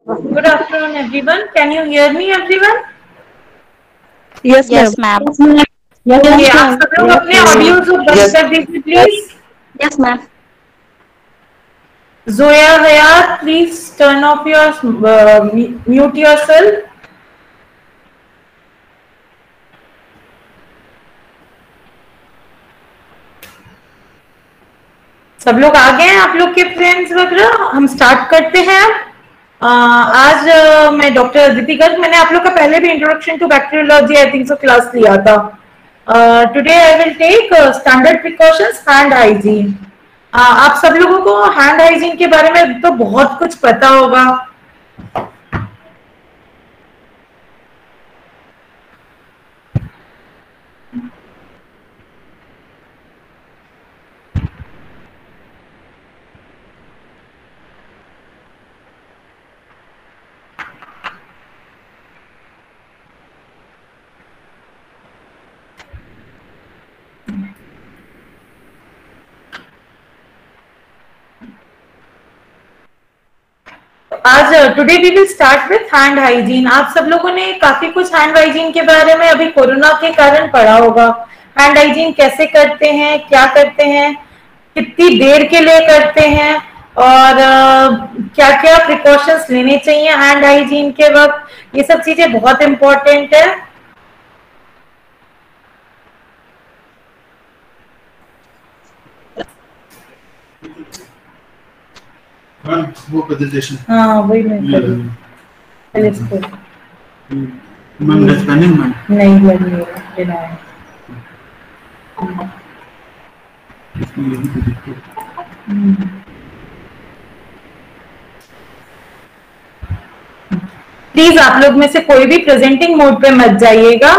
Good afternoon, everyone. Can you hear me, everyone? Yes, ma'am. Yes, ma'am. Okay, Yes, आप ma'am. सब लोग Yes, अपने ma'am. Audio को बंद कर दीजिए, please. Yes, ma'am. Zoya Hayat, please turn off your mute yourself. सब लोग आ गए हैं, आप लोग के फ्रेंड्स वगैरह. हम स्टार्ट करते हैं. आज मैं डॉक्टर अदिति गर्ग. मैंने आप लोग का पहले भी introduction to bacteriology I think so class लिया था. Today I will take standard precautions, hand hygiene. आप सब लोगों को हैंड हाइजीन के बारे में तो बहुत कुछ पता होगा. आज today we will start with hand hygiene. आप सब लोगों ने काफी कुछ हैंड हाइजीन के बारे में अभी कोरोना के कारण पढ़ा होगा. हैंड हाइजीन कैसे करते हैं, क्या करते हैं, कितनी देर के लिए करते हैं, और क्या क्या प्रिकॉशंस लेने चाहिए हैंड हाइजीन के वक्त. ये सब चीजें बहुत इंपॉर्टेंट है. वो प्रेजेंटेशन. हाँ, वही मैं कर रही हूँ. पहले इसको मैम रेस्पॉन्डिंग मैम नहीं लगी लेना है. प्लीज आप लोग में से कोई भी प्रेजेंटिंग मोड पे मत जाइएगा.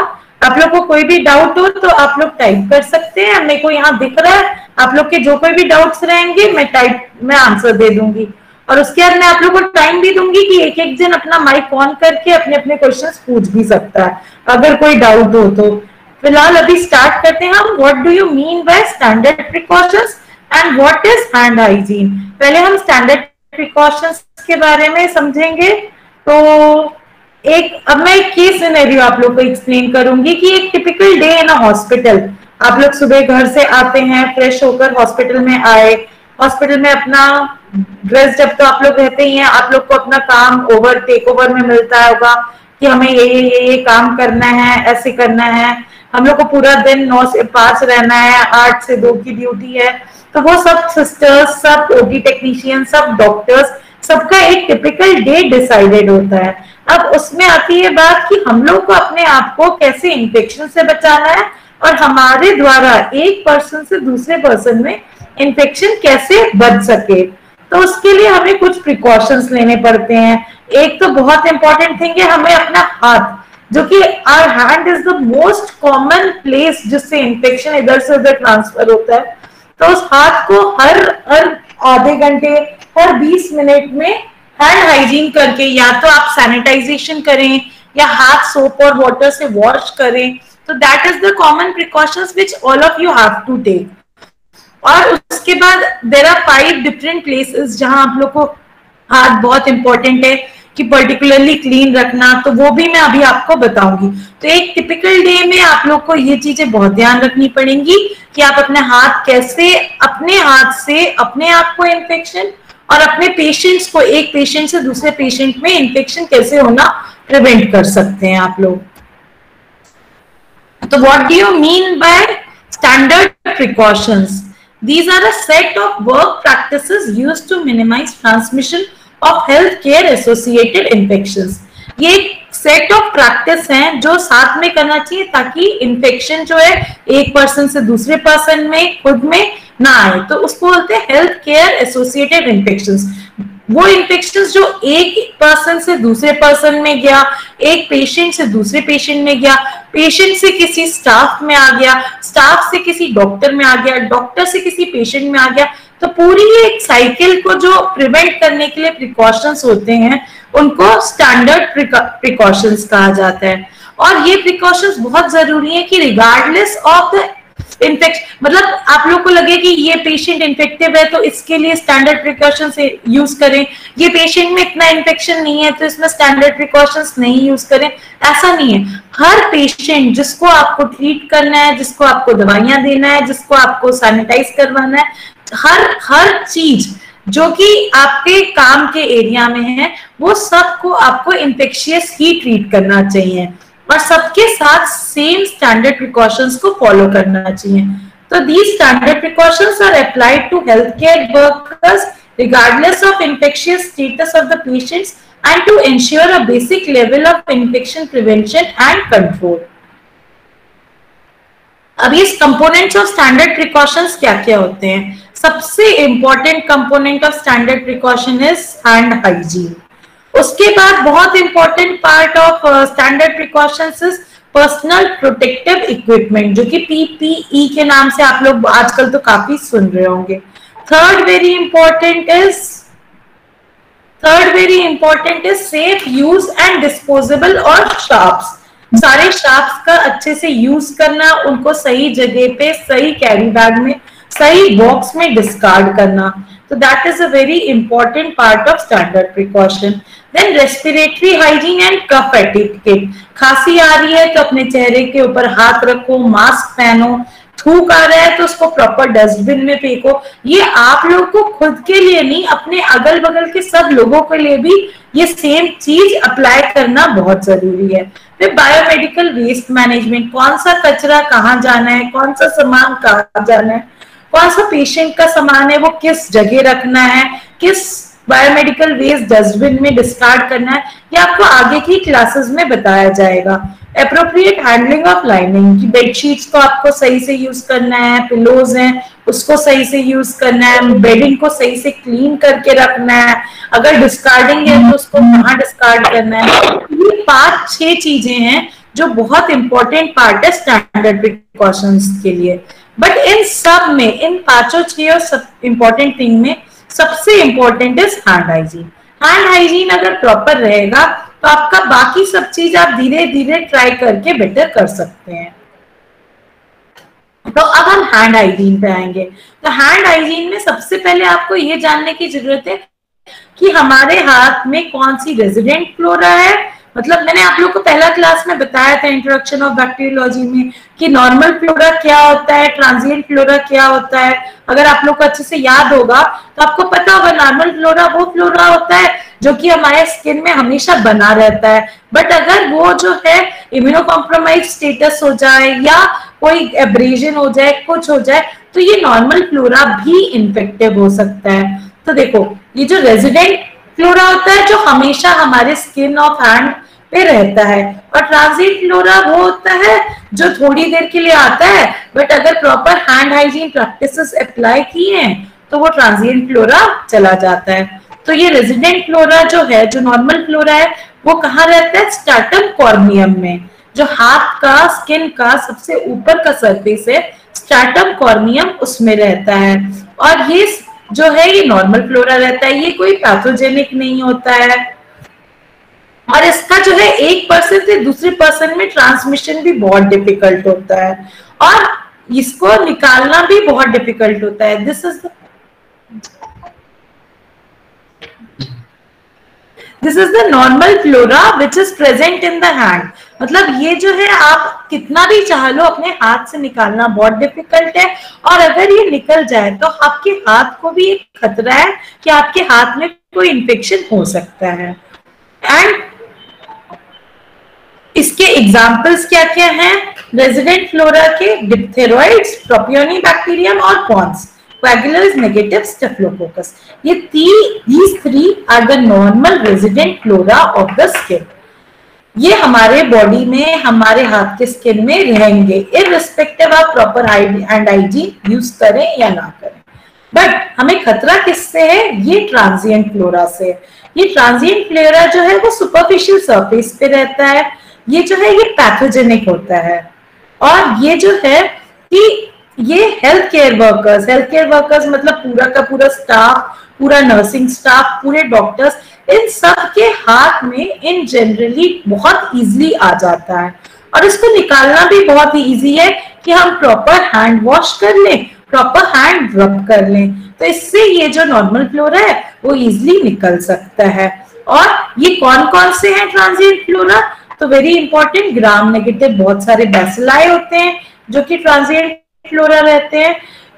आप लोग को कोई भी डाउट हो तो आप लोग टाइप कर सकते हैं. मेरे को यहाँ दिख रहा है. आप लोग के जो कोई भी डाउट्स रहेंगे मैं आंसर दे दूंगी. और उसके बाद मैं आप लोग को टाइम भी दूंगी कि एक एक जन अपना माइक ऑन करके अपने अपने क्वेश्चंस पूछ भी सकता है अगर कोई डाउट हो तो. फिलहाल अभी स्टार्ट करते हैं हम. What do you mean by standard precautions and what is hand hygiene. पहले हम स्टैंडर्ड प्रिकॉशंस के बारे में समझेंगे. तो अब मैं एक केस सिनेरियो आप लोग को एक्सप्लेन करूंगी कि एक typical day in a hospital. आप लोग सुबह घर से आते हैं, फ्रेश होकर हॉस्पिटल में आए. हॉस्पिटल में अपना ड्रेस जब तो आप लोग रहते ही हैं, आप लोग को अपना काम टेक ओवर में मिलता होगा कि हमें ये काम करना है, ऐसे करना है. हम लोग को पूरा दिन 9 से 5 रहना है, 8 से 2 की ड्यूटी है. तो वो सब सिस्टर्स, सब ओटी टेक्नीशियन, सब डॉक्टर्स, सबका एक टिपिकल डे डिसाइडेड होता है. अब उसमें आती है बात कि हम लोग को अपने आप को कैसे इन्फेक्शन से बचाना है और हमारे द्वारा एक पर्सन से दूसरे पर्सन में इन्फेक्शन कैसे बच सके. तो उसके लिए हमें कुछ प्रिकॉशंस लेने पड़ते हैं. एक तो बहुत इंपॉर्टेंट थिंग है, हमें अपना हाथ, जो कि our hand is the most common place जिससे इन्फेक्शन इधर से उधर ट्रांसफर होता है. तो उस हाथ को हर आधे घंटे, हर 20 मिनट में हैंड हाइजीन करके, या तो आप सैनिटाइजेशन करें या हाथ सोप और वाटर से वॉश करें. तो that is the common precautions which all of you have to take. और उसके बाद देयर आर 5 डिफरेंट प्लेसेस जहां आप लोग को हाथ बहुत इंपॉर्टेंट है कि पर्टिकुलरली क्लीन रखना. तो वो भी मैं अभी आपको बताऊंगी. तो एक टिपिकल डे में आप लोग को ये चीजें बहुत ध्यान रखनी पड़ेंगी कि आप अपने हाथ कैसे, अपने हाथ से अपने आप को इन्फेक्शन और अपने पेशेंट्स को, एक पेशेंट से दूसरे पेशेंट में इन्फेक्शन कैसे होना प्रिवेंट कर सकते हैं आप लोग. तो what do you mean by standard precautions? These are a set of work practices used to minimize transmission of healthcare associated infections. ये एक सेट ऑफ प्रैक्टिस हैं जो साथ में करना चाहिए ताकि इन्फेक्शन जो है एक पर्सन से दूसरे पर्सन में, खुद में ना आए. तो उसको बोलते हैं हेल्थ केयर एसोसिएटेड इन्फेक्शंस. वो इन्फेक्शंस जो एक पर्सन से दूसरे पर्सन में गया, एक पेशेंट से दूसरे पेशेंट में गया, पेशेंट से किसी स्टाफ में आ गया, स्टाफ से किसी डॉक्टर में आ गया, डॉक्टर से किसी पेशेंट में आ गया. तो पूरी एक साइकिल को जो प्रिवेंट करने के लिए प्रिकॉशंस होते हैं उनको स्टैंडर्ड प्रिकॉशंस कहा जाता है. और ये प्रिकॉशंस बहुत जरूरी है कि रिगार्डलेस ऑफ द इन्फेक्शन मतलब आप लोग को लगे कि ये पेशेंट इन्फेक्टिव है तो इसके लिए स्टैंडर्ड प्रिकॉशंस यूज करें, ये पेशेंट में इतना इन्फेक्शन नहीं है तो इसमें स्टैंडर्ड प्रिकॉशंस नहीं यूज करें, ऐसा नहीं है। हर पेशेंट जिसको आपको ट्रीट करना है, जिसको आपको दवाइयां देना है, जिसको आपको सैनिटाइज करवाना है, हर चीज जो कि आपके काम के एरिया में है वो सबको आपको इन्फेक्शियस ही ट्रीट करना चाहिए और सबके साथ सेम स्टैंडर्ड प्रिकॉशंस को फॉलो करना चाहिए। तो these standard precautions are applied to healthcare workers regardless of infectious status of the patients and to ensure a basic level of infection prevention and control. अब इस कंपोनेंट्स ऑफ स्टैंडर्ड प्रिकॉशंस क्या क्या होते हैं? सबसे important component of standard precaution is hand hygiene. उसके बाद बहुत important part of standard precautions is personal protective equipment, जो कि पीपीई के नाम से आप लोग आजकल तो काफी सुन रहे होंगे। Third very important is safe use and disposable और शार्प्स। सारे शार्प्स का अच्छे से यूज करना, उनको सही जगह पे, सही कैरी बैग में, सही बॉक्स में डिस्कार्ड करना। तो that is a very important part of standard precaution. Then respiratory hygiene and cough etiquette. खांसी आ रही है तो अपने चेहरे के ऊपर हाथ रखो, मास्क पहनो, थूक आ रहा है तो उसको प्रॉपर डस्टबिन में फेंको। ये आप लोग को खुद के लिए नहीं, अपने अगल बगल के सब लोगों के लिए भी ये सेम चीज अप्लाई करना बहुत जरूरी है। फिर बायोमेडिकल वेस्ट मैनेजमेंट, कौन सा कचरा कहाँ जाना है, कौन सा सामान कहाँ जाना है, कौन सा पेशेंट का सामान है वो किस जगह रखना है, किस बायोमेडिकल वेस्ट डस्टबिन में डिस्कार्ड करना है, ये आपको आगे की क्लासेस में बताया जाएगा। एप्रोप्रिएट हैंडलिंग ऑफ लाइनिंग, की बेडशीट्स को आपको सही से यूज करना है, पिलोज हैं उसको सही से यूज करना है, बेडिंग को सही से क्लीन करके रखना है, अगर डिस्कार्डिंग है तो उसको कहाँ डिस्कार्ड करना है। ये 5-6 चीजें हैं जो बहुत इंपॉर्टेंट पार्ट है स्टैंडर्ड प्रिकॉशंस के लिए। बट इन सब में, इन 5-6 और इंपॉर्टेंट थिंग में सबसे important is hand hygiene. Hand hygiene अगर प्रॉपर रहेगा तो आपका बाकी सब चीज आप धीरे धीरे ट्राई करके बेटर कर सकते हैं। तो अब हम हैंड हाइजीन पे आएंगे। तो हैंड हाइजीन में सबसे पहले आपको ये जानने की जरूरत है कि हमारे हाथ में कौन सी रेजिडेंट फ्लोरा है। मतलब मैंने आप लोग को पहला क्लास में बताया था इंट्रोडक्शन ऑफ बैक्टीरियोलॉजी में कि नॉर्मल फ्लोरा क्या होता है, ट्रांजिएंट फ्लोरा क्या होता है। अगर आप लोग को अच्छे से याद होगा तो आपको पता होगा नॉर्मल फ्लोरा वो फ्लोरा होता है जो कि हमारे स्किन में हमेशा बना रहता है। बट अगर वो जो है इम्यूनो कॉम्प्रोमाइज स्टेटस हो जाए या कोई एब्रेजन हो जाए, कुछ हो जाए, तो ये नॉर्मल फ्लोरा भी इन्फेक्टिव हो सकता है। तो देखो ये जो रेजिडेंट फ्लोरा होता है जो हमेशा हमारे स्किन ऑफ हैंड पे रहता है, और ट्रांजिएंट फ्लोरा वो होता है जो थोड़ी देर के लिए आता है, बट अगर proper hand hygiene practices apply की हैं तो वो ट्रांजिएंट फ्लोरा चला जाता है। तो ये रेजिडेंट फ्लोरा जो है, जो नॉर्मल फ्लोरा है, वो कहाँ रहता है? स्ट्रैटम कॉर्नियम में, जो हाथ का स्किन का सबसे ऊपर का सरफेस है, स्ट्रैटम कॉर्नियम उसमें रहता है। और ये जो है ये नॉर्मल फ्लोरा रहता है, ये कोई पैथोजेनिक नहीं होता है, और इसका जो है एक पर्सन से दूसरे पर्सन में ट्रांसमिशन भी बहुत डिफिकल्ट होता है और इसको निकालना भी बहुत डिफिकल्ट होता है। This is the normal flora which is present in the hand. मतलब ये जो है आप कितना भी चाह लो अपने हाथ से निकालना बहुत डिफिकल्ट है, और अगर ये निकल जाए तो आपके हाथ को भी एक खतरा है कि आपके हाथ में कोई इन्फेक्शन हो सकता है। एंड इसके एग्जाम्पल्स क्या क्या हैं? रेजिडेंट फ्लोरा के डिप्थेरॉइड्स, प्रोपियोनिबैक्टीरियम और पॉन्स, कोएगुलस, नेगेटिव, स्टेफिलोकोकस। ये these three are the normal resident flora of the skin। ये हमारे बॉडी में, हमारे हाथ के स्किन में रहेंगे irrespective of proper hand hygiene use करें या ना करें। बट हमें खतरा किससे है? ये ट्रांजिएंट फ्लोरा से। ये ट्रांजिएंट फ्लोरा जो है वो सुपरफिशियल सरफेस पे रहता है, ये जो है ये पैथोजेनिक होता है, और ये जो है कि ये हेल्थ केयर वर्कर्स मतलब पूरा का पूरा स्टाफ, पूरा नर्सिंग स्टाफ, पूरे डॉक्टर्स, इन सब के हाथ में इन जनरली बहुत इजीली आ जाता है, और इसको निकालना भी बहुत ही इजी है कि हम प्रॉपर हैंड वॉश कर लें, प्रॉपर हैंड रब कर लें, तो इससे ये जो नॉर्मल फ्लोरा है वो इजिली निकल सकता है। और ये कौन कौन से हैं ट्रांजिएंट फ्लोरा? तो वेरी इंपॉर्टेंट, ग्राम नेगेटिव बहुत सारे बैसिलाई होते हैं जो कि ट्रांजिएंट फ्लोरा रहते हैं।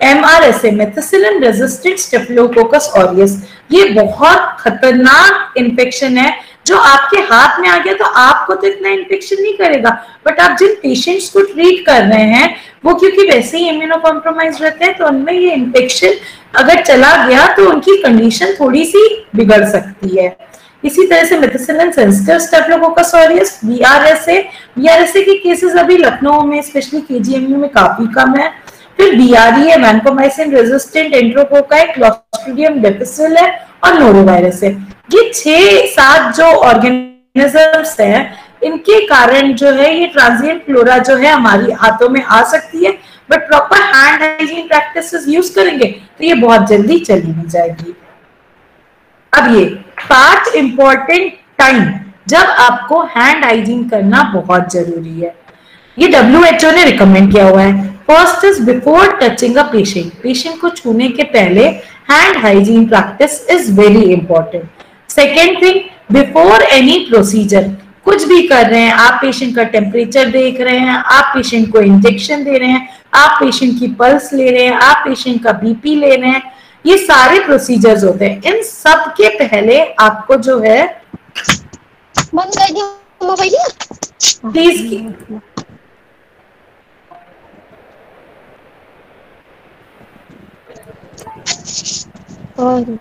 MRSA methicillin resistant staphylococcus aureus, ये बहुत खतरनाक इन्फेक्शन है जो आपके हाथ में आ गया तो आपको तो इतना इन्फेक्शन नहीं करेगा, बट आप जिन पेशेंट्स को ट्रीट कर रहे हैं वो क्योंकि वैसे ही इम्यूनो कॉम्प्रोमाइज रहते हैं तो उनमें ये इन्फेक्शन अगर चला गया तो उनकी कंडीशन थोड़ी सी बिगड़ सकती है। इसी तरह से methicillin sensitive staphylococcus aureus VRSA के केसेस अभी लखनऊ में स्पेशली KGMU में काफी कम है। फिर BRE है, वैनकोमाइसिन रेजिस्टेंट एंट्रोकोकाई, क्लॉस्ट्रिडियम डिफिसिल है और नोरोवायरस है। ये 6-7 जो ऑर्गेनिजम्स हैं इनके कारण जो है ये ट्रांजिएंट फ्लोरा जो है हमारी हाथों में आ सकती है, but proper hand hygiene practices use करेंगे तो ये बहुत जल्दी चली भी जाएगी। अब ये 5 इंपॉर्टेंट टाइम जब आपको हैंड हाइजीन करना बहुत जरूरी है, ये WHO ने रिकमेंड किया हुआ है। First is before touching a patient, patient को छूने के पहले hand hygiene practice is very important. Second thing, before any procedure, कुछ भी कर रहे हैं आप, पेशेंट का टेम्परेचर देख रहे हैं, आप पेशेंट को इंजेक्शन दे रहे हैं, आप पेशेंट की पल्स ले रहे हैं, आप पेशेंट का BP ले रहे हैं, ये सारे प्रोसीजर्स होते हैं। इन सब के पहले आपको जो है बंद कर दिया मोबाइल प्लीज और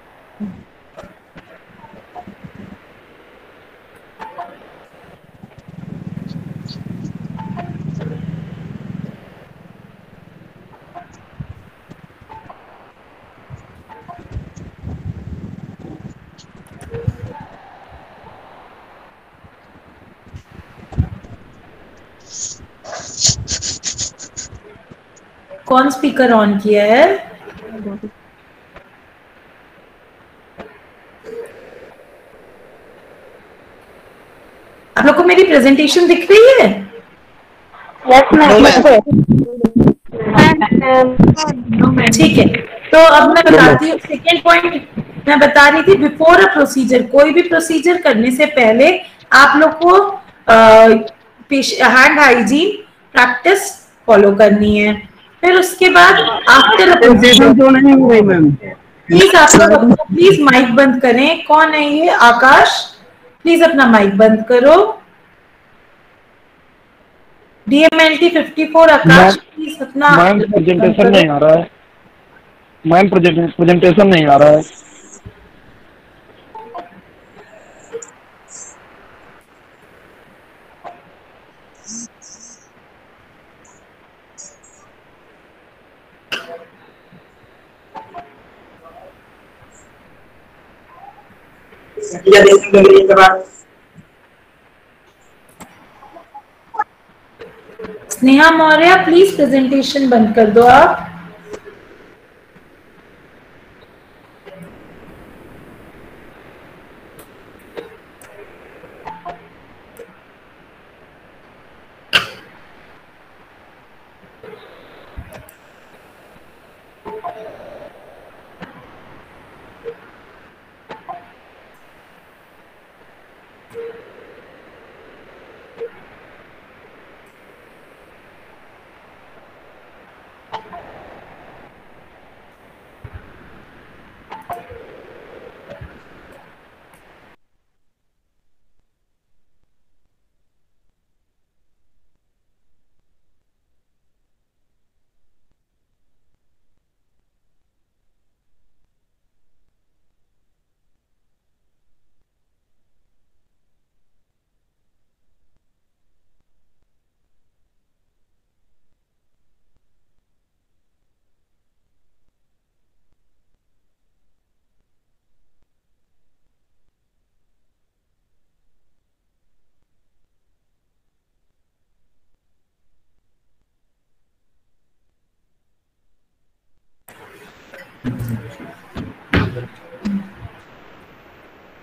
कौन स्पीकर ऑन किया है? आप लोग को मेरी प्रेजेंटेशन दिख रही है? Yes ma'am. ठीक है, तो अब मैं बताती हूँ सेकेंड पॉइंट। मैं बता रही थी बिफोर अ प्रोसीजर, कोई भी प्रोसीजर करने से पहले आप लोग को हैंड हाइजीन प्रैक्टिस फॉलो करनी है। फिर उसके बाद आफ्टर अ प्रोसीजर प्लीज आप लोग प्लीज माइक बंद करें। कौन है ये? आकाश, प्लीज अपना माइक बंद करो। DMLT 54 आकाश प्लीज अपना प्रेजेंटेशन नहीं आ रहा है मैम, प्रेजेंटेशन नहीं आ रहा है। स्नेहा मौर्य प्लीज प्रेजेंटेशन बंद कर दो आप।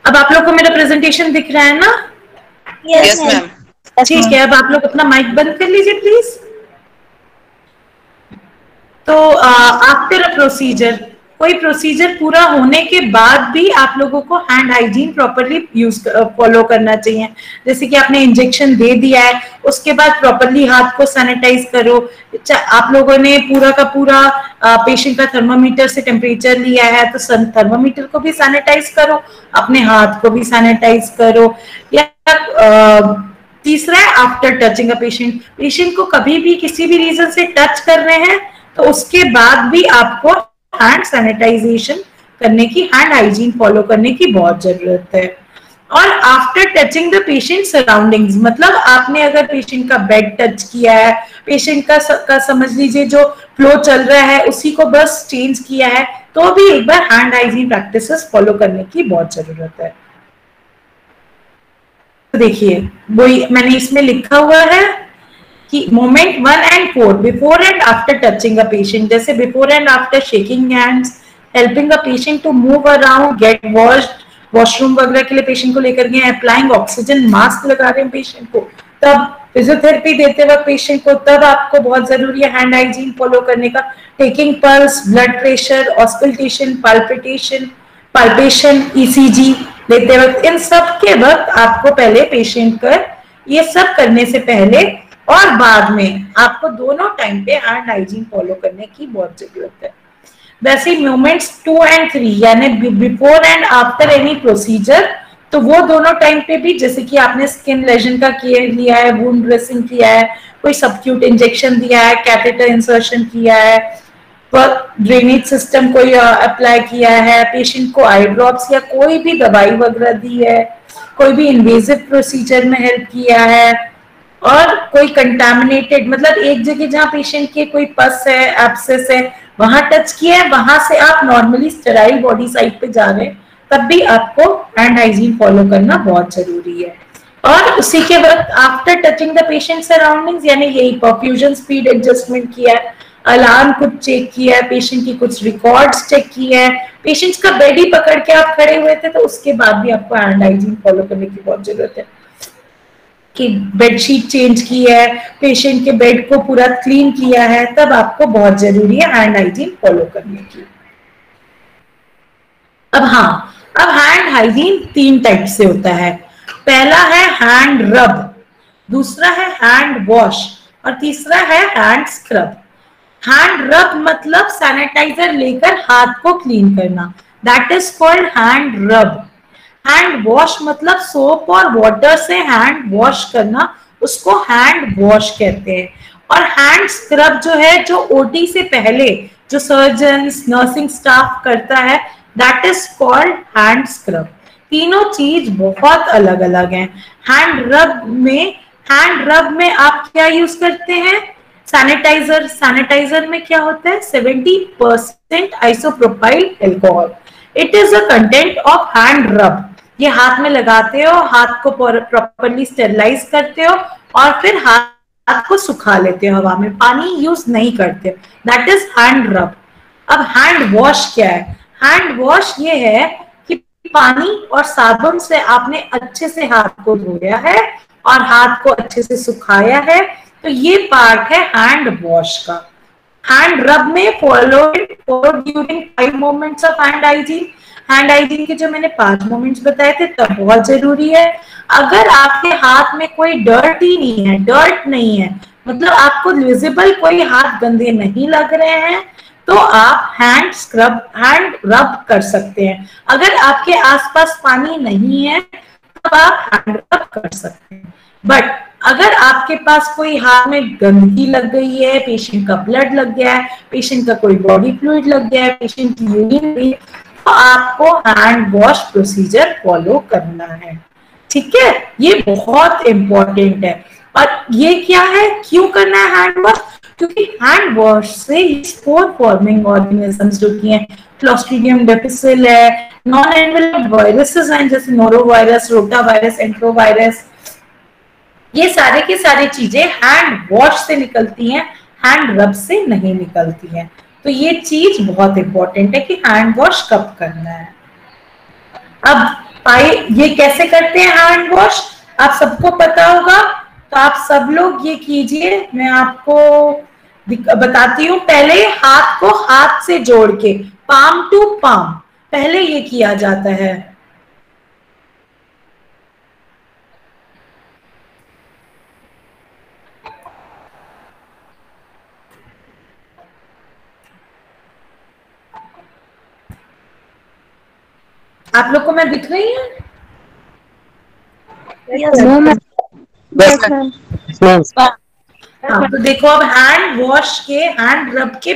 अब आप लोग को मेरा प्रेजेंटेशन दिख रहा है ना? Yes ma'am. ठीक है, अब आप लोग अपना माइक बंद कर लीजिए प्लीज। तो आफ्टर अ प्रोसीजर, कोई प्रोसीजर पूरा होने के बाद भी आप लोगों को हैंड हाइजीन प्रॉपरली फॉलो करना चाहिए। जैसे कि आपने इंजेक्शन दे दिया है, उसके बाद प्रॉपरली हाथ को सैनिटाइज करो। आप लोगों ने पूरा का पूरा पेशेंट का थर्मामीटर से टेम्परेचर लिया है तो थर्मामीटर को भी सैनिटाइज करो, अपने हाथ को भी सैनिटाइज करो। या तीसरा है after touching a patient, patient को कभी भी किसी भी रीजन से टच कर रहे हैं तो उसके बाद भी आपको हैंड सैनिटाइजेशन करने की, हैंड हाइजीन फॉलो करने की बहुत जरूरत है। और after touching the patient surroundings, मतलब आपने अगर पेशेंट का बेड टच किया है, पेशेंट का समझ लीजिए जो फ्लो चल रहा है उसी को बस चेंज किया है, तो भी एक बार हैंड हाइजीन प्रैक्टिसेस फॉलो करने की बहुत जरूरत है। तो देखिए वही मैंने इसमें लिखा हुआ है कि moment 1 and 4 before and after touching a patient, जैसे before and after shaking hands, helping a patient to move around, get washed, washroom वगैरह के लिए पेशेंट को लेकर गए, अप्लाइंग ऑक्सीजन मास्क लगा रहे हैं पेशेंट को, तब फिजियोथेरेपी देते वक्त पेशेंट को, तब आपको बहुत जरूरी है हैंड हाइजीन फॉलो करने का। Taking pulse, blood pressure, auscultation, palpation, ECG लेते वक्त, इन सब के वक्त आपको पहले पेशेंट का ये सब करने से पहले और बाद में आपको दोनों टाइम पे हैंड हाइजीन फॉलो करने की बहुत जरूरत है। वैसे मोमेंट्स 2 and 3 यानी before and after any procedure, तो वो दोनों टाइम पे भी, जैसे कि आपने स्किन लेजन का केयर लिया है, वुंड ड्रेसिंग किया है, कोई सबक्यूट इंजेक्शन दिया है, कैथेटर इंसर्शन किया है, ड्रेनेज सिस्टम कोई अप्लाई किया है, पेशेंट को आई ड्रॉप्स या कोई भी दवाई वगैरह दी है, कोई भी इन्वेजिव प्रोसीजर में हेल्प किया है, और कोई कंटामिनेटेड, मतलब एक जगह जहाँ पेशेंट के कोई पस है, एब्सेस है, वहां टच किया है, वहां से आप नॉर्मली स्टेराइल बॉडी साइड पे जा रहे हैं, तब भी आपको हैंड हाइजीन फॉलो करना बहुत जरूरी है। और उसी के वक्त after touching the patient surroundings, यानी यही परफ्यूजन स्पीड एडजस्टमेंट किया है, अलार्म कुछ चेक किया है, पेशेंट की कुछ रिकॉर्ड्स चेक किए हैं, पेशेंट का बेड ही पकड़ के आप खड़े हुए थे तो उसके बाद भी आपको हैंड हाइजीन फॉलो करने की बहुत जरूरत है। कि बेडशीट चेंज की है, पेशेंट के बेड को पूरा क्लीन किया है, तब आपको बहुत जरूरी है हैंड हाइजीन फॉलो करने की। अब हैंड हाइजीन 3 टाइप से होता है। पहला है हैंड रब, दूसरा है हैंड वॉश और तीसरा है हैंड स्क्रब। हैंड रब मतलब सैनिटाइजर लेकर हाथ को क्लीन करना, दैट इज कॉल्ड हैंड रब। हैंड वॉश मतलब सोप और वाटर से हैंड वॉश करना, उसको हैंड वॉश कहते हैं। और हैंड स्क्रब जो है, जो ओटी से पहले जो सर्जन्स, नर्सिंग स्टाफ करता है, that is called hand scrub. तीनों चीज बहुत अलग अलग हैं। हैंड रब में आप क्या यूज करते हैं? सैनिटाइजर। सैनिटाइजर में क्या होता है? 70% isopropyl alcohol. It is a content of hand रब। ये हाथ में लगाते हो, हाथ को प्रॉपरली स्टेरिलाइज करते हो और फिर हाथ को सुखा लेते हो हवा में, पानी यूज नहीं करते। दैट इज हैंड रब। अब हैंड वॉश क्या है? हैंड वॉश ये है कि पानी और साबुन से आपने अच्छे से हाथ को धोया है और हाथ को अच्छे से सुखाया है, तो ये पार्ट है हैंड वॉश का। हैंड रब में followed during 5 moments of hand hygiene. Hand hygiene के जो मैंने 5 मोमेंट्स बताए थे तब बहुत जरूरी है। अगर आपके हाथ में कोई डर्ट ही नहीं है, डर्ट नहीं है, मतलब आपको विजिबल कोई हाथ गंदे नहीं लग रहे हैं, तो आप हैंड रब कर सकते हैं। अगर आपके आसपास पानी नहीं है तब आप हैंड रब कर सकते हैं। बट अगर आपके पास कोई हाथ में गंदगी लग गई है, पेशेंट का ब्लड लग गया है, पेशेंट का कोई बॉडी फ्लूइड लग गया है, पेशेंट की यूरिन, तो आपको हैंड वॉश प्रोसीजर फॉलो करना है। ठीक है, ये बहुत इंपॉर्टेंट है। और ये क्या है, क्यों करना है हैंड वॉश? क्योंकि हैंड वॉश से स्पोर फॉर्मिंग ऑर्गेनिजम्स जो कि हैं, क्लोस्ट्रीडियम डिफिसिल है, नॉन एनवेलप्ड वायरसेस हैं जैसे नोरोवायरस, रोटावायरस, एंट्रोवायरस, ये सारे के सारे चीजें हैंड वॉश से निकलती हैं, हैंड रब से नहीं निकलती हैं। तो ये चीज बहुत इंपॉर्टेंट है कि हैंड वॉश कब करना है। अब ये कैसे करते हैं हैंड वॉश, आप सबको पता होगा, तो आप सब लोग ये कीजिए। मैं आपको बताती हूँ। पहले हाथ को हाथ से जोड़ के, पाम टू पाम, पहले ये किया जाता है। आप लोग को मैं दिख रही हूँ? No ma'am. Yes ma'am. हाँ, तो देखो अब हैंड वॉश के, हैंड रब के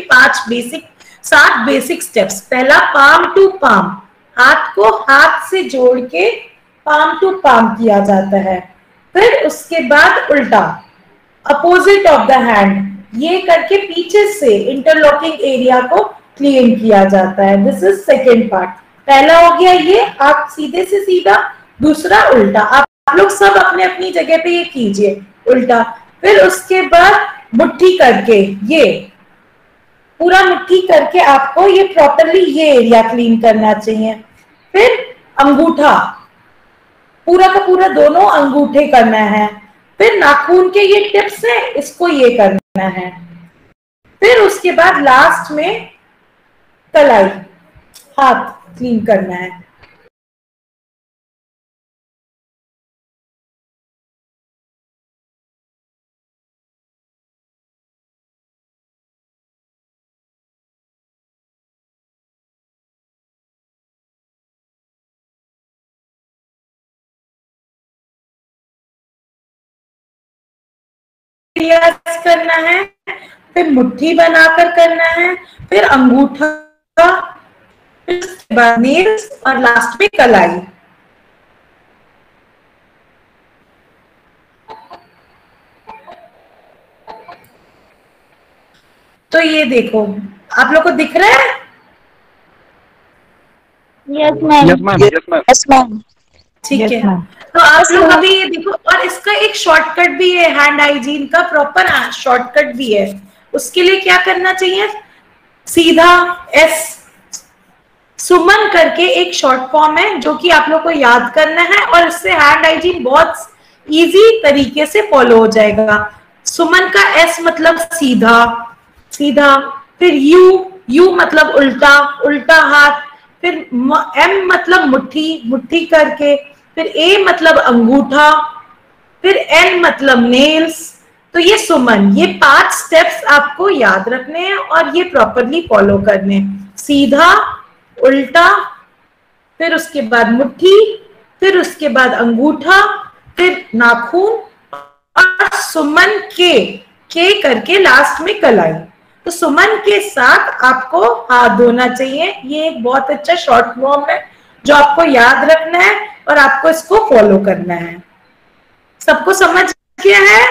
7 बेसिक स्टेप्स। पहला पाम टू पाम, हाथ को हाथ से जोड़ के पाम टू पाम किया जाता है। फिर उसके बाद उल्टा, अपोजिट ऑफ द हैंड, ये करके पीछे से इंटरलॉकिंग एरिया को क्लीन किया जाता है। This is second part. पहला हो गया ये, आप सीधे से सीधा। दूसरा उल्टा। आप लोग सब अपने अपनी जगह पे ये कीजिए, उल्टा। फिर उसके बाद मुट्ठी करके, ये पूरा मुट्ठी करके आपको ये प्रॉपरली ये एरिया क्लीन करना चाहिए। फिर अंगूठा, पूरा का पूरा दोनों अंगूठे करना है। फिर नाखून के ये टिप्स है, इसको ये करना है। फिर उसके बाद लास्ट में कलाई, हाथ क्लीन करना है। करना है, फिर मुट्ठी बनाकर करना है, फिर अंगूठा, फिर उसके बाद नेल्स और लास्ट में कलाई। तो ये देखो, आप लोग को दिख रहा है? Yes ma'am. Yes ma'am. Yes ma'am. Yes ma'am. ठीक है। तो आप लोग अभी ये देखो, और इसका एक शॉर्टकट भी है, हैंड हाइजीन का प्रॉपर शॉर्टकट भी है। उसके लिए क्या करना चाहिए? सीधा एस सुमन करके एक शॉर्ट फॉर्म है जो कि आप लोग को याद करना है, और इससे हैंड हाइजीन बहुत इजी तरीके से फॉलो हो जाएगा। सुमन का एस मतलब सीधा, सीधा। फिर यू मतलब उल्टा, उल्टा हाथ। फिर एम मतलब मुट्ठी, मुट्ठी करके। फिर ए मतलब अंगूठा। फिर एन मतलब नेल्स। तो ये सुमन, ये 5 स्टेप्स आपको याद रखने हैं और ये प्रॉपरली फॉलो करने हैं। सीधा, उल्टा, फिर उसके बाद मुट्ठी, फिर उसके बाद अंगूठा, फिर नाखून, और सुमन के करके लास्ट में कलाई। तो सुमन के साथ आपको हाथ धोना चाहिए। ये एक बहुत अच्छा शॉर्ट फॉर्म है जो आपको याद रखना है और आपको इसको फॉलो करना है। सबको समझ गया है?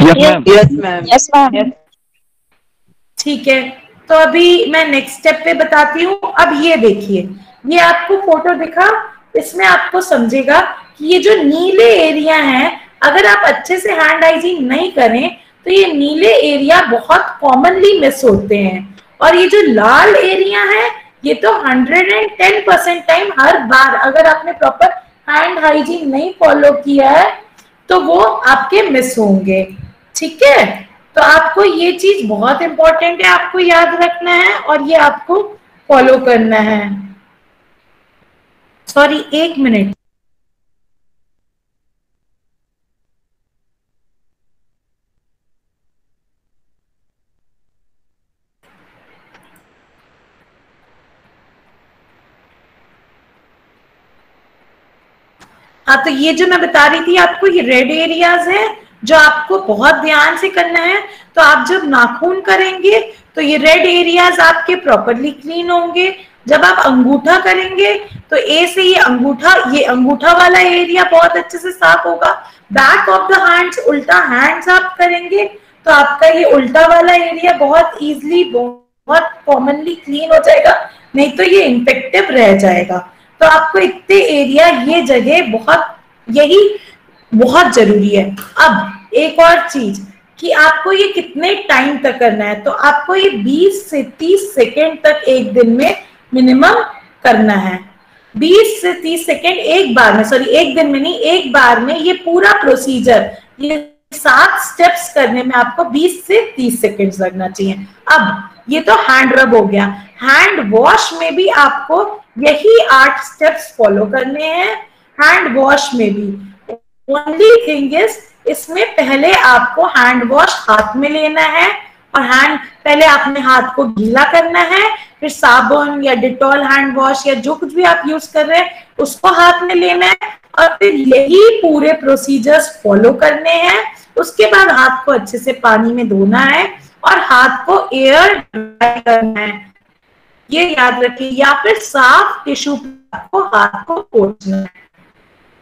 Yes ma'am. Yes ma'am. Yes ma'am. ठीक है, तो अभी मैं नेक्स्ट स्टेप पे बताती हूँ। अब ये देखिए, ये आपको फोटो दिखा, इसमें आपको समझेगा कि ये जो नीले एरिया हैं, अगर आप अच्छे से हैंड हाइजीन नहीं करें तो ये नीले एरिया बहुत कॉमनली मिस होते हैं। और ये जो लाल एरिया है, ये तो 110% टाइम, हर बार अगर आपने प्रॉपर हैंड हाइजीन नहीं फॉलो किया है तो वो आपके मिस होंगे। ठीक है, तो आपको ये चीज बहुत इंपॉर्टेंट है, आपको याद रखना है और ये आपको फॉलो करना है। Sorry, 1 minute. हाँ, तो ये जो मैं बता रही थी आपको, ये रेड एरियाज है जो आपको बहुत ध्यान से करना है। तो आप जब नाखून करेंगे तो ये रेड एरियाज आपके प्रॉपरली क्लीन होंगे। जब आप अंगूठा करेंगे तो ए से ये अंगूठा वाला एरिया बहुत अच्छे से साफ होगा। बैक ऑफ द हैंड्स, उल्टा हैंड्स आप करेंगे तो आपका ये उल्टा वाला एरिया बहुत इजीली, बहुत कॉमनली क्लीन हो जाएगा, नहीं तो ये इन्फेक्टिव रह जाएगा। तो आपको इतने एरिया, ये जगह बहुत, यही बहुत जरूरी है। अब एक और चीज कि आपको ये कितने टाइम तक करना है, तो आपको ये 20 से 30 सेकेंड तक एक दिन में मिनिमम करना है। 20 से 30 सेकेंड एक बार में, सॉरी एक दिन में नहीं, एक बार में ये पूरा प्रोसीजर, ये 7 स्टेप्स करने में आपको 20 से 30 सेकेंड्स लगना चाहिए। अब ये तो हैंड रब हो गया। हैंड वॉश में भी आपको यही 8 स्टेप्स फॉलो करने हैं। हैंड वॉश में भी ओनली थिंग इज, इसमें पहले आपको हैंड वॉश हाथ में लेना है और पहले अपने हाथ को गीला करना है, फिर साबुन या डिटॉल हैंड वॉश या जो कुछ भी आप यूज कर रहे हैं उसको हाथ में लेना है और फिर यही पूरे प्रोसीजर्स फॉलो करने हैं। उसके बाद हाथ को अच्छे से पानी में धोना है और हाथ को एयर ड्राई करना है, ये याद रखिए, या फिर साफ टिश्यू को हाथ को पोंछना है।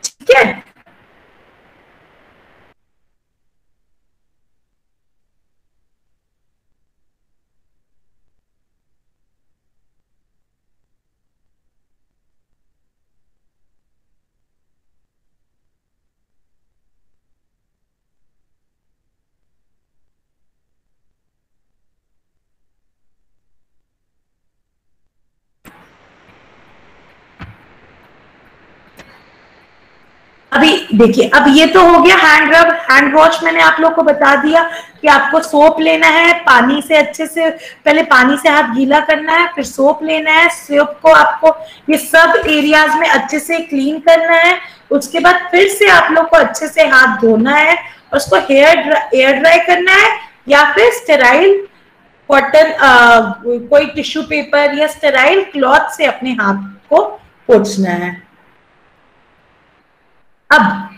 ठीक है, अभी देखिए, अब ये तो हो गया हैंड रब। हैंड वॉश मैंने आप लोग को बता दिया कि आपको सोप लेना है, पानी से अच्छे से पहले पानी से हाथ गीला करना है, फिर सोप लेना है, सोप को आपको ये सब एरियाज में अच्छे से क्लीन करना है। उसके बाद फिर से आप लोग को अच्छे से हाथ धोना है और उसको एयर ड्राई करना है या फिर स्टेराइल कॉटन कोई टिश्यू पेपर या स्टेराइल क्लॉथ से अपने हाथ को पोंछना है। अब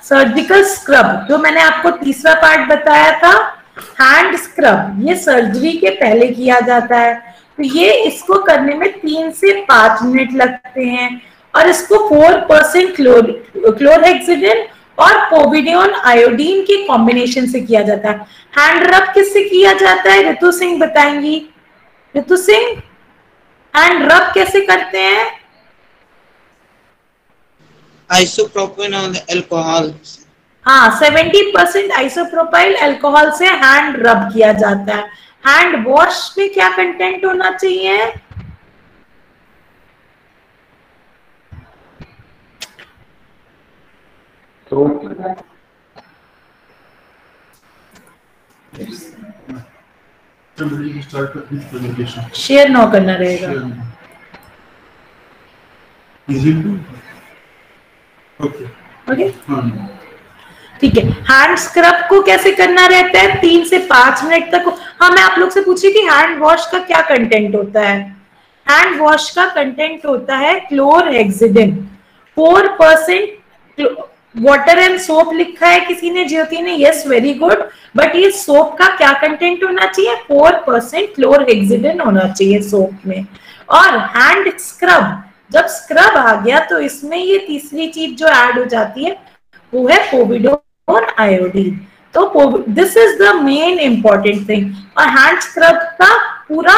सर्जिकल स्क्रब, जो मैंने आपको तीसरा पार्ट बताया था, हैंड स्क्रब, ये सर्जरी के पहले किया जाता है। तो ये इसको करने में 3 से 5 मिनट लगते हैं और इसको 4% क्लोरहेक्सिडिन और पोविडोन आयोडीन के कॉम्बिनेशन से किया जाता है। हैंड रब किससे किया जाता है, ऋतु सिंह बताएंगी। ऋतु सिंह, हैंड रब कैसे करते हैं? Isopropanol alcohol. हाँ, 70% आइसोप्रोपाइल अल्कोहल से हैंड रब किया जाता है। हैंड वॉश में क्या कंटेंट होना चाहिए? शेयर नो करना रहेगा। ओके, ठीक है। हैंड स्क्रब को कैसे करना रहता है? 3 से 5 मिनट तक। हाँ, मैं आप लोग से पूछी कि हैंड वॉश का क्या कंटेंट होता है। हैंड वॉश का कंटेंट होता है क्लोरहेक्सिडिन, 4% वाटर एंड सोप लिखा है किसी ने, ज्योति ने, यस वेरी गुड। बट ये सोप का क्या कंटेंट होना चाहिए? 4% क्लोरहेक्सिडिन होना चाहिए सोप में। और हैंड स्क्रब, जब स्क्रब आ गया तो इसमें ये तीसरी चीज जो ऐड हो जाती है वो है पोविडोन आयोडीन। तो this is the main important thing. और हैंड स्क्रब का पूरा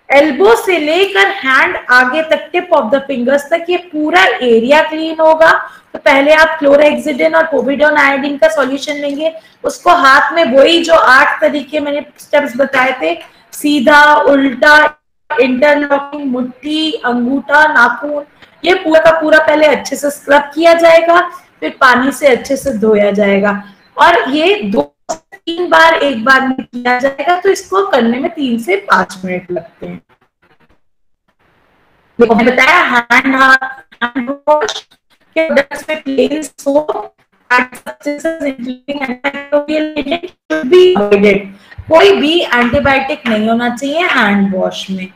एल्बो से लेकर हैंड आगे तक, टिप ऑफ द फिंगर्स तक, ये पूरा एरिया क्लीन होगा। तो पहले आप क्लोरहेक्सिडिन और पोविडोन आयोडीन का सॉल्यूशन लेंगे, उसको हाथ में वही जो 8 तरीके मैंने स्टेप्स बताए थे, सीधा, उल्टा, इंटरलॉकिंग, मुट्ठी, अंगूठा, नाखून, ये पूरा का पूरा पहले अच्छे से स्क्रब किया जाएगा, फिर पानी से अच्छे से धोया जाएगा और ये 2 से 3 बार एक बार में किया जाएगा। तो इसको करने में 3 से 5 मिनट लगते हैं। देखो मैंने बताया हैंड वॉश के प्रोडक्ट्स में प्लेन सोप, कोई भी एंटीबायोटिक नहीं होना चाहिए हैंड वॉश में।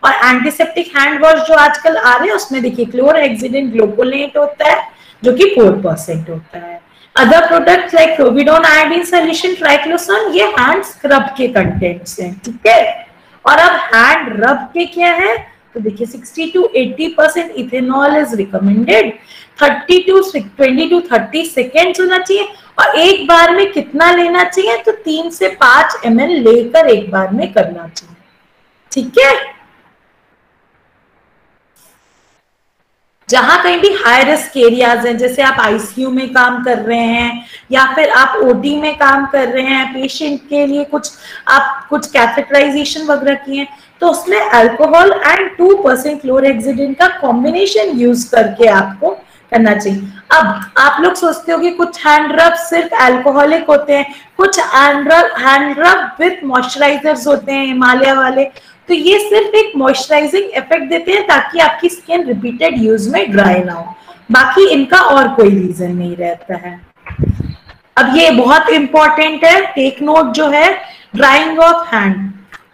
और एंटीसेप्टिक हैंड वॉश जो आजकल आ रहे हैं उसमें देखिए क्लोरहेक्सिडिन ग्लूकोलेट होता है जो कि 4% होता है। Other products like povidone iodine solution, triclosan, ये हैंड स्क्रब के कंटेंट्स हैं। ठीक है, और अब हैंड रब के क्या है? तो देखिए 60 to 80% ethanol is recommended, 20 to 30 seconds होना चाहिए। और एक बार में कितना लेना चाहिए? तो 3 से 5 ml लेकर एक बार में करना चाहिए। ठीक है, जहां कहीं भी हाई रिस्क एरियाज हैं, जैसे आप आईसीयू में काम कर रहे हैं या फिर आप ओटी में काम कर रहे हैं, पेशेंट के लिए कुछ कैथेटराइजेशन वगैरह किए हैं, तो उसमें अल्कोहल एंड 2% क्लोरहेक्सिडिन का कॉम्बिनेशन यूज करके आपको करना चाहिए। अब आप लोग सोचते हो कि कुछ हैंड रब सिर्फ अल्कोहलिक होते हैं, कुछ हैंड रब विथ मॉइस्चराइजर्स होते हैं हिमालय वाले, तो ये सिर्फ एक मॉइस्चराइजिंग इफेक्ट देते हैं ताकि आपकी स्किन रिपीटेड यूज में ड्राई ना हो, बाकी इनका और कोई रीजन नहीं रहता है। अब ये बहुत इंपॉर्टेंट है, टेक नोट जो है, ड्राइंग ऑफ हैंड,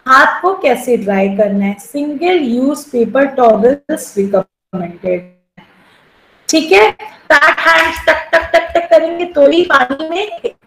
हाथ को कैसे ड्राई करना है। Single use paper towels recommended, ठीक है। पैट हैंड टक टक टक टक करेंगे तो ही पानी में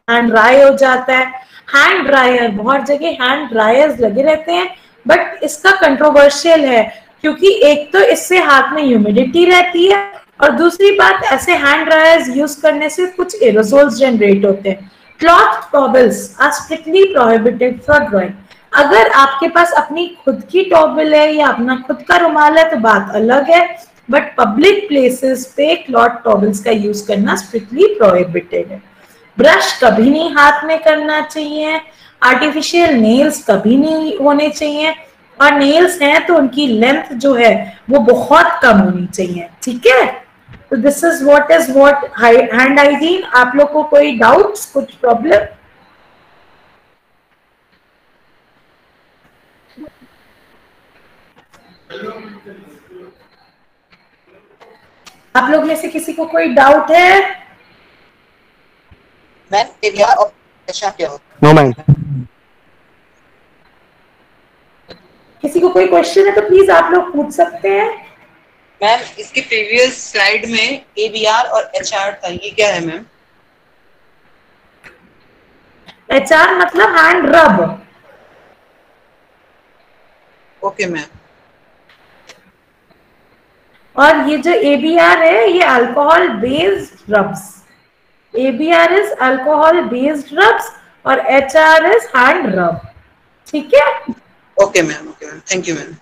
हैंड ड्राई हो जाता है। हैंड ड्रायर, बहुत जगह हैंड ड्रायर्स लगे रहते हैं, बट इसका कंट्रोवर्शियल है क्योंकि एक तो इससे हाथ में ह्यूमिडिटी रहती है और दूसरी बात ऐसे हैंड ड्रायर्स यूज करने से कुछ एरोसोल्स जनरेट होते हैं। Cloth towels are strictly prohibited for drying. अगर आपके पास अपनी खुद की टॉवल है या अपना खुद का रुमाल है तो बात अलग है, बट पब्लिक प्लेसेस पे क्लॉथ टॉवल्स का यूज करना स्ट्रिक्टली प्रोहिबिटेड है। ब्रश कभी नहीं हाथ में करना चाहिए, आर्टिफिशियल नेल्स कभी नहीं होने चाहिए, और नेल्स हैं तो उनकी लेंथ जो है वो बहुत कम होनी चाहिए, ठीक है। तो this is what hand hygiene. आप लोग को कोई डाउट्स, कुछ प्रॉब्लम? आप लोग में से किसी को कोई डाउट है? मैम ABR और HR क्या होता नो मैम। किसी को कोई क्वेश्चन है तो प्लीज आप लोग पूछ सकते हैं। मैम इसके प्रीवियस स्लाइड में ABR और HR था, ये क्या है मैम? HR मतलब हैंड रब। Okay ma'am. और ये जो ABR है ये alcohol based rubs. ABR is alcohol based rubs और HR इज हैंड रब, ठीक है। Okay ma'am, thank you ma'am.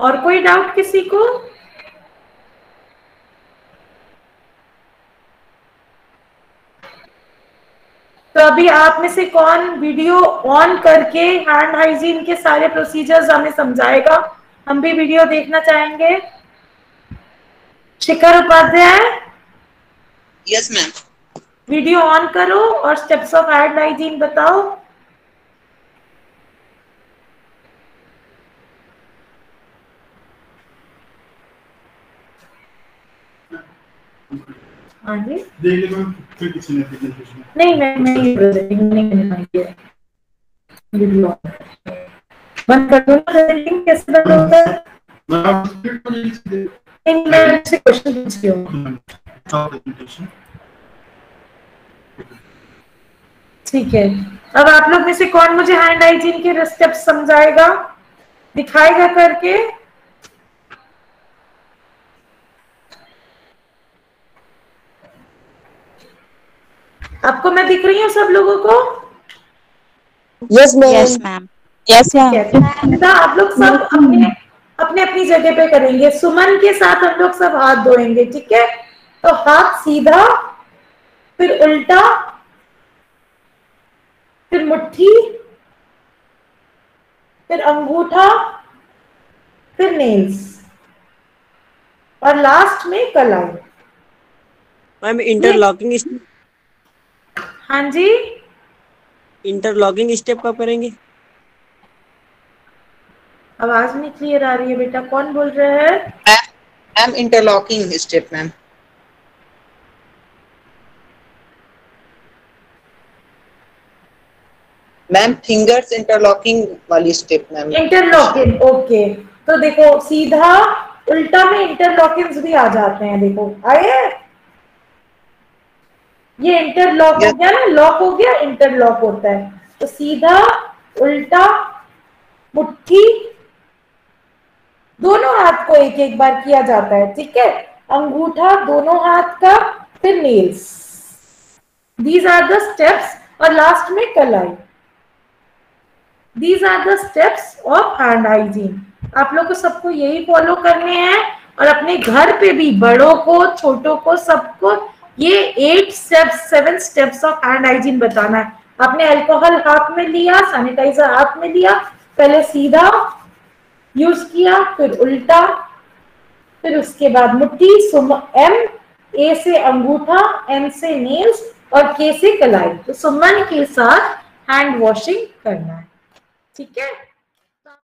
और कोई डाउट किसी को? तो अभी आप में से कौन वीडियो ऑन करके हैंड हाइजीन के सारे प्रोसीजर्स हमें समझाएगा? हम भी वीडियो देखना चाहेंगे। Shikhar Upadhyay, yes ma'am. Video on करो और स्टेप्स ऑफ हैंड हाइजीन बताओ। हाँ जी, देख लीजिए मैम, फिर किसी ने प्रेजेंटेशन नहीं मैं ये प्रेजेंटिंग नहीं करना है। वीडियो बंद कर दो। प्रेजेंटिंग कैसे बंद होता है? नहीं, मैं आपसे क्वेश्चन पूछ रही हूँ। प्रेजेंटेशन ठीक है, अब आप लोग में से कौन मुझे हैंड हाइजीन के स्टेप्स समझाएगा, दिखाएगा करके? आपको मैं दिख रही हूँ सब लोगों को? Yes ma'am. Yes ma'am. तो आप लोग सब अपने अपने अपनी जगह पे करेंगे। सुमन के साथ हम लोग सब हाथ धोएंगे, ठीक है। तो हाथ सीधा, फिर उल्टा, फिर मुट्ठी, फिर अंगूठा, फिर नेल्स और लास्ट में कलाई। मैम इंटरलॉकिंग हाँ जी, इंटरलॉकिंग स्टेप कब करेंगे? आवाज नहीं क्लियर आ रही है बेटा, कौन बोल रहा है? Ma'am interlocking step ma'am. Ma'am fingers interlocking वाली स्टेप मैम। Interlocking, okay. तो देखो सीधा उल्टा में इंटरलॉकिंग्स भी आ जाते हैं, देखो आए। ये इंटरलॉक हो गया ना, लॉक हो गया, इंटरलॉक होता है। तो सीधा, उल्टा, मुट्ठी, दोनों हाथ को एक एक बार किया जाता है, ठीक है। अंगूठा दोनों हाथ का, फिर nails. These are the steps और लास्ट में कलाई। These are the steps of hand hygiene. आप लोग को सबको यही फॉलो करने हैं और अपने घर पे भी बड़ों को, छोटों को, सबको ये 8 steps, 7 steps of hand hygiene बताना है। आपने अल्कोहल हाथ में लिया, सैनिटाइजर हाथ में लिया, पहले सीधा यूज किया, फिर उल्टा, फिर उसके बाद मुट्ठी, एम, ए से अंगूठा, एन से नेल्स और के से कलाई। तो सुमन के साथ हैंड वॉशिंग करना है, ठीक है।